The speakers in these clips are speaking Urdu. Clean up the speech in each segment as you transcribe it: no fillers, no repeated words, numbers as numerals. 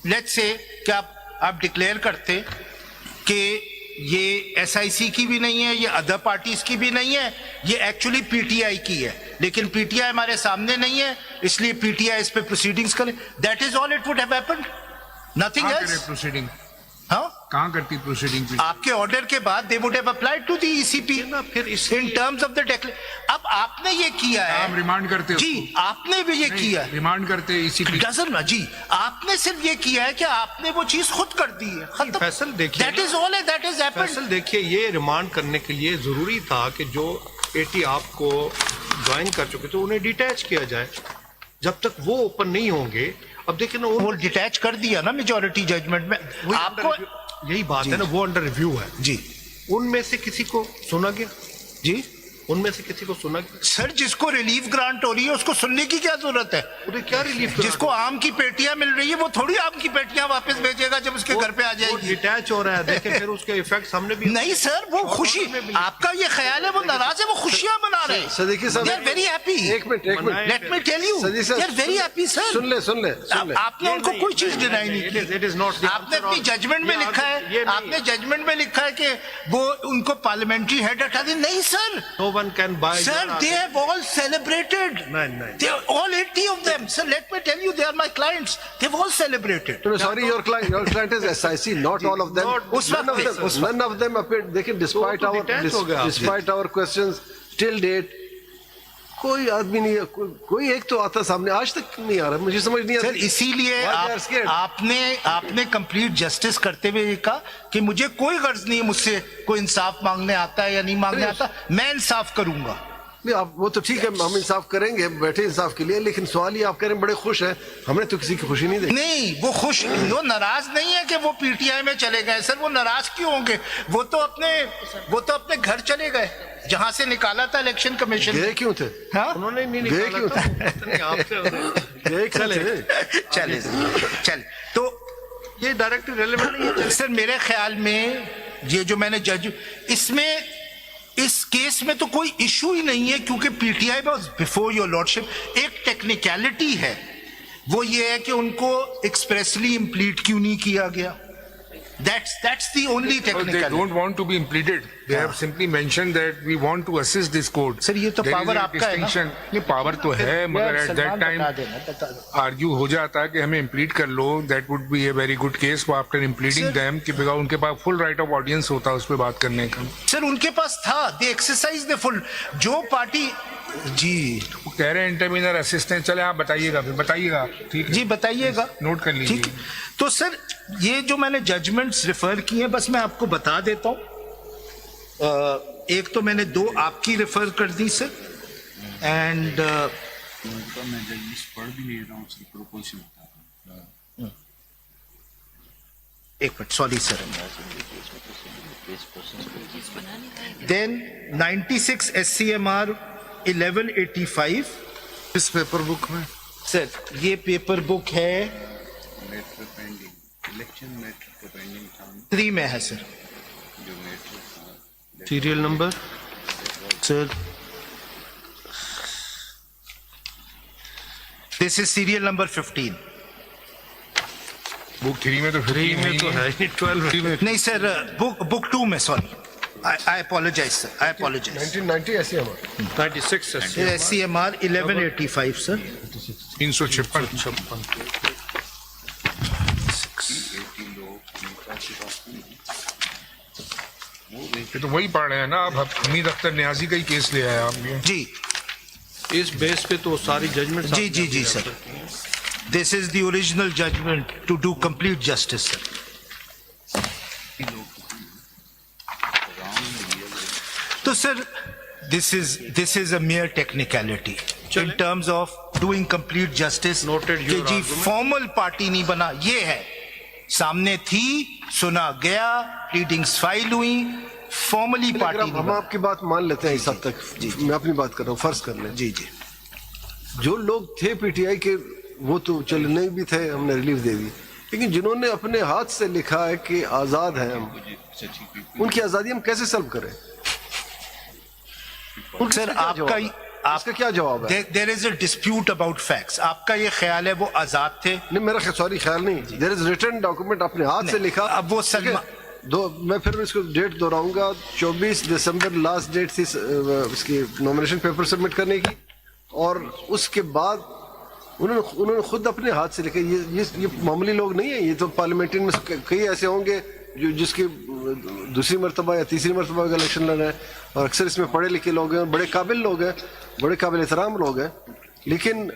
لیٹس سے کہ آپ ڈکلیئر کرتے کہ یہ ایس آئی سی کی بھی نہیں ہے, یہ ادر پارٹیز کی بھی نہیں ہے, یہ ایکچولی پی ٹی آئی کی ہے, لیکن پی ٹی آئی ہمارے سامنے نہیں ہے, اس لیے پی ٹی آئی اس پہ پروسیڈنگز کرے. That is all it would have happened, nothing else. Proceeding ہاں کہاں کرتی پروسیڈنگ؟ آپ کے آرڈر کے بعد they would have applied to the ECP in terms of the اب آپ نے یہ کیا ہے, آپ ریمانڈ کرتے جی آپ نے بھی یہ کیا ہے, ریمانڈ کرتے اسی پی ڈزنٹ, جی آپ نے صرف یہ کیا ہے کہ آپ نے وہ چیز خود کر دی ہے, ختم. فیصل دیکھیے, That is all that has happened. Faisal دیکھیے, یہ ریمانڈ کرنے کے لیے ضروری تھا کہ جو پیٹی آپ کو جوائن کر چکے تھے انہیں ڈیٹیچ کیا جائے جب تک وہ اوپن نہیں ہوں گے. اب دیکھیں نا وہ ڈیٹیچ کر دیا نا میجورٹی ججمنٹ میں. آپ کو یہی بات ہے نا, وہ انڈر ریویو ہے. جی ان میں سے کسی کو سنا گیا؟ جی ان میں سے کسی کو سنا گیا؟ سر جس کو ریلیف گرانٹ ہو رہی ہے اس کو سننے کی کیا ضرورت ہے؟ انہیں کیا ریلیف؟ جس کو آم کی پیٹیاں مل رہی ہے وہ تھوڑی آم کی پیٹیاں واپس بھیجے گا جب اس کے گھر پہ آ جائے گی. ڈیٹیچ ہو رہا ہے, دیکھیں پھر اس کے ایفیکٹس ہم نے بھی. نہیں سر, وہ خوشی, آپ کا یہ خیال ہے وہ ناراض ہے, وہ خوشیاں منا رہے ہیں. صدیقی صاحب They are very happy. ایک minute Let me tell you, they are very happy sir. سن لے آپ نے ان کو کوئی چیز ڈینائی نہیں کی. آپ نے اپنی ججمنٹ میں لکھا ہے, آپ نے ججمنٹ میں لکھا ہے کہ وہ ان کو پارلیمنٹری ہیڈ ہٹا دیں. نہیں سر, No one can buy. Sir, they have all celebrated. No. They are all 80 of them. Sir, let me tell you, they are my clients. They've all celebrated. Sorry, your client is SIC, not all of them. None of them appeared. They can, despite our questions till date, کوئی آدمی نہیں, کوئی ایک تو آتا سامنے, آج تک نہیں آ رہا, مجھے سمجھ نہیں آتا. سر اسی لیے آپ نے کمپلیٹ جسٹس کرتے ہوئے یہ کہا کہ مجھے کوئی غرض نہیں ہے مجھ سے کوئی انصاف مانگنے آتا ہے یا نہیں مانگنے آتا, میں انصاف کروں گا. نہیں آپ وہ تو ٹھیک ہے, ہم انصاف کریں گے, بیٹھے انصاف کے لیے, لیکن سوال یہ آپ کہہ رہے ہیں بڑے خوش ہیں, ہم نے تو کسی کی خوشی نہیں دیکھی. نہیں, وہ خوش, وہ ناراض نہیں ہے کہ وہ پی ٹی آئی میں چلے گئے. سر وہ ناراض کیوں ہوں گے؟ وہ تو اپنے گھر چلے گئے جہاں سے نکالا تھا الیکشن کمیشن. گئے کیوں تھے؟ انہوں نے نہیں نکالا تھا. چل تو یہ ڈائریکٹ ریلیونٹ نہیں ہے سر. میرے خیال میں یہ جو میں نے جج, اس کیس میں تو کوئی ایشو ہی نہیں ہے, کیونکہ P T I was before your lordship. ایک ٹیکنیکلٹی ہے, وہ یہ ہے کہ ان کو ایکسپریسلی امپلیٹ کیوں نہیں کیا گیا. That's the only technicality. They don't want to be impleted. They have simply mentioned that we want to assist this court. Sir, یہ تو پاور آپ کا ہے نا. یہ پاور تو ہے, مگر at that time argue ہو جاتا ہے کہ ہمیں امپلیٹ کر لو. That would be a very good case after impleting them, کہ because ان کے پاس full right of audience ہوتا اس پہ بات کرنے کا. سر ان کے پاس تھا, they exercise the full, جو پارٹی. جی وہ کہہ رہے ہیں انٹرمینر اسسٹنٹ. چلے آپ بتائیے گا, پھر بتائیے گا. ٹھیک ہے جی بتائیے گا, نوٹ کر لیجیے. تو سر یہ جو میں نے ججمنٹس ریفر کی ہیں بس میں آپ کو بتا دیتا ہوں. ایک تو میں نے 2 آپ کی ریفر کر دی سر, اینڈ ایک منٹ, سوری سر. دین 96 SCMR 1185. اس پیپر بک میں سر یہ پیپر بک ہے 3 میں ہے سر. Serial number sir this is serial number 15. بک 3 میں تو 3 میں تو ہے 12 نہیں سر, بک 2 میں, sorry, I apologize sir, I apologize. 1990 SCMR 96 SCMR 1185 sir. 356. یہ تو وہی پڑھ رہے ہیں نا آپ, حمید اختر نیازی کا ہی کیس لے آئے آپ نے. جی اس بیس پہ تو ساری ججمنٹ. جی sir, this is the original judgment to do complete justice sir. تو sir this is a mere technicality in terms of doing complete justice. کہ جی فارمل پارٹی نہیں بنا, یہ ہے سامنے تھی, سنا گیا, پلیڈنگز فائل ہوئی, فارملی پارٹی. ہم آپ کی بات مان لیتے ہیں اس حد تک. میں اپنی بات کر رہا ہوں, فرض کر لیں. جی جو لوگ تھے پی ٹی آئی کے وہ تو چلنے بھی تھے, ہم نے ریلیف دے دی, لیکن جنہوں نے اپنے ہاتھ سے لکھا ہے کہ آزاد ہیں ہم, ان کی آزادی ہم کیسے سلب کریں؟ سر آپ کا کیا جواب ہے؟ دیر از اے ڈسپیوٹ اباؤٹ فیکٹس. آپ کا یہ خیال ہے وہ آزاد تھے؟ نہیں میرا سوری خیال نہیں. دیر از ریٹن ڈاکومنٹ اپنے ہاتھ سے لکھا. اب وہ میں پھر اس کو ڈیٹ دہراؤں گا. 24 دسمبر لاسٹ ڈیٹ تھی اس کی نامینیشن پیپر سبمٹ کرنے کی, اور اس کے بعد انہوں نے خود اپنے ہاتھ سے لکھا. یہ معمولی لوگ نہیں ہیں, یہ تو پارلیمنٹین میں کئی ایسے ہوں گے جو جس کی دوسری مرتبہ یا تیسری مرتبہ کا الیکشن لڑنا ہے, اور اکثر اس میں پڑھے لکھے لوگ ہیں, بڑے قابل لوگ ہیں, بڑے قابل احترام لوگ ہیں, لیکن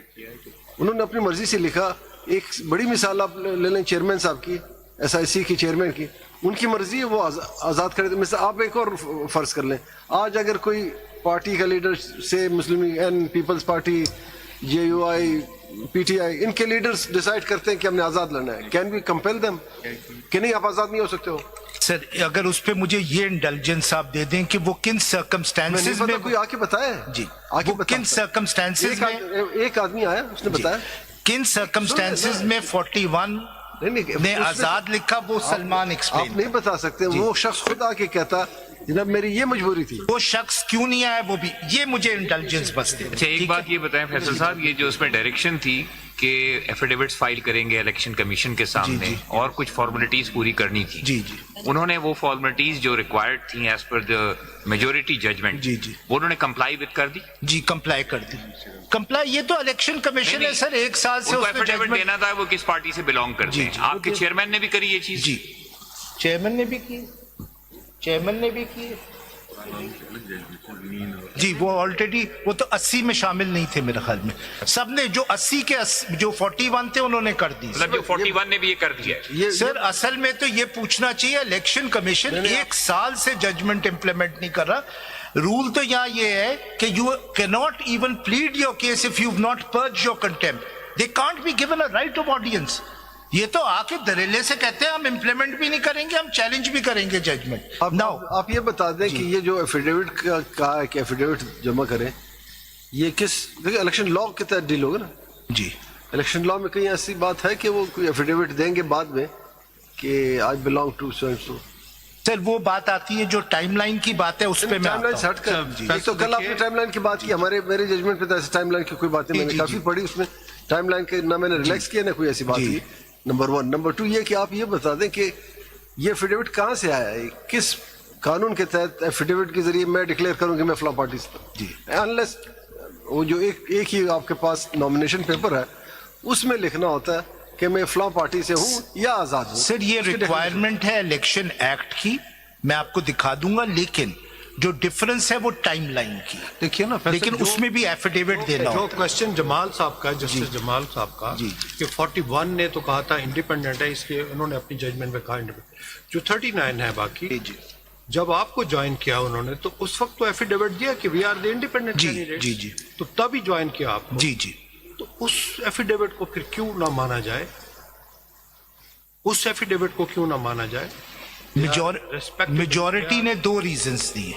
انہوں نے اپنی مرضی سے لکھا. ایک بڑی مثال آپ لے لیں چیئرمین صاحب کی, SIC کی چیئرمین کی, ان کی مرضی ہے وہ آزاد کرے. مثلا آپ ایک اور فرض کر لیں, آج اگر کوئی پارٹی کا لیڈر سے Muslim N People's Party, JUI, PTI, ان کے لیڈرز ڈیسائیڈ کرتے ہیں کہ ہم نے آزاد لڑنا ہے, کین وی کمپیل دیم کہ نہیں آپ آزاد نہیں ہو سکتے ہو؟ سر اگر اس پہ مجھے یہ انڈلجنس آپ دے دیں کہ وہ کن سرکمسٹانسز میں, کوئی آ کے بتایا جی کن سرکمسٹانسز میں, ایک آدمی آیا اس نے بتایا کن سرکمسٹانسز میں 41 نے آزاد لکھا, وہ سلمان آپ ایکسپلین. نہیں بتا سکتے. وہ شخص خود آ کے کہتا جناب میری یہ مجبوری تھی. وہ شخص کیوں نہیں آیا وہ بھی, یہ مجھے انٹیلیجنس بس دے. اچھا ایک بات یہ بتائیں فیصل صاحب, یہ جو اس میں ڈائریکشن تھی کہ ایفیڈیوٹس فائل کریں گے الیکشن کمیشن کے سامنے اور کچھ فارمیلٹیز پوری کرنی تھی, جی جی انہوں نے وہ فارمیلٹیز جو ریکوائرڈ تھیں as per the majority judgment, جی جی وہ انہوں نے کمپلائی وتھ کر دی؟ جی کمپلائی کر دی. کمپلائی یہ تو الیکشن کمیشن ہے سر, ایک سال سے اس ایفیڈیوٹ ججمنٹ دینا تھا, وہ کس پارٹی سے بلونگ کرتے ہیں. آپ کے چیئرمین نے بھی کری یہ چیز؟ جی چیئرمین نے بھی کی, چیئرمین نے بھی کی جی. وہ آلریڈی وہ تو 80 میں شامل نہیں تھے میرے خیال میں, سب نے جو 80 کے جو 41 تھے انہوں نے کر دی. مطلب جو 41 نے بھی یہ کر دیا ہے. سر اصل میں تو یہ پوچھنا چاہیے, الیکشن کمیشن ایک سال سے ججمنٹ امپلیمنٹ نہیں کر رہا. رول تو یہاں یہ ہے کہ you can not even plead your case if you have not purge your contempt. They can't be given a right of audience. یہ تو آ کے دریلے سے کہتے ہیں ہم امپلیمنٹ بھی نہیں کریں گے, ہم چیلنج بھی کریں گے ججمنٹ. آپ یہ بتا دیں کہ یہ جو ایفیڈیوٹ کا کہا ہے کہ ایفیڈیوٹ جمع کریں, یہ کس الیکشن لا کے تحت ڈیل ہوگا نا؟ جی الیکشن لا میں کہیں ایسی بات ہے کہ وہ کوئی ایفیڈیوٹ دیں گے بعد میں کہ I belong to so and so? Sir وہ بات آتی ہے جو ٹائم لائن کی بات ہے, اس پہ میں ٹائم لائن سے ہٹ کر, ایک تو کل آپ نے ٹائم لائن کی بات کی, میرے ججمنٹ پہ تو ایسے ٹائم لائن کی کوئی باتیں میں نے کافی پڑھی, اس میں ٹائم لائن کے نہ میں نے ریلیکس کیا نہ کوئی ایسی بات کی. نمبر 1. نمبر 2 یہ کہ آپ یہ بتا دیں کہ یہ ایفیڈیوٹ کہاں سے آیا ہے, کس قانون کے تحت ایفیڈیوٹ کے ذریعے میں ڈکلیئر کروں کہ میں فلاں پارٹی سے. جی انلیس وہ جو ایک ہی آپ کے پاس نامینیشن پیپر ہے اس میں لکھنا ہوتا ہے کہ میں فلاں پارٹی سے ہوں یا آزاد ہوں. سر یہ ریکوائرمنٹ ہے الیکشن ایکٹ کی, میں آپ کو دکھا دوں گا, لیکن جو ڈفرنس ہے وہ ٹائم لائن کی. دیکھیے نا, لیکن اس میں بھی ایفیڈیوٹ دینا جو ہوتا ہے. کوشچن جمال صاحب کا, جسٹس جمال صاحب کا, کہ 41 نے تو کہا تھا انڈیپینڈنٹ ہے, اس لیے انہوں نے اپنی ججمنٹ میں کہا انڈیپینڈنٹ. جو 39 ہے باقی, جب آپ کو جوائن کیا انہوں نے تو اس وقت تو ایفیڈیوٹ دیا کہ we are the independent candidate. جی جی تو تب ہی جوائن کیا آپ کو. جی جی تو اس ایفیڈیوٹ کو پھر کیوں نہ مانا جائے, اس ایفیڈیوٹ کو کیوں نہ مانا جائے؟ میجورٹی نے 2 ریزنز دیے.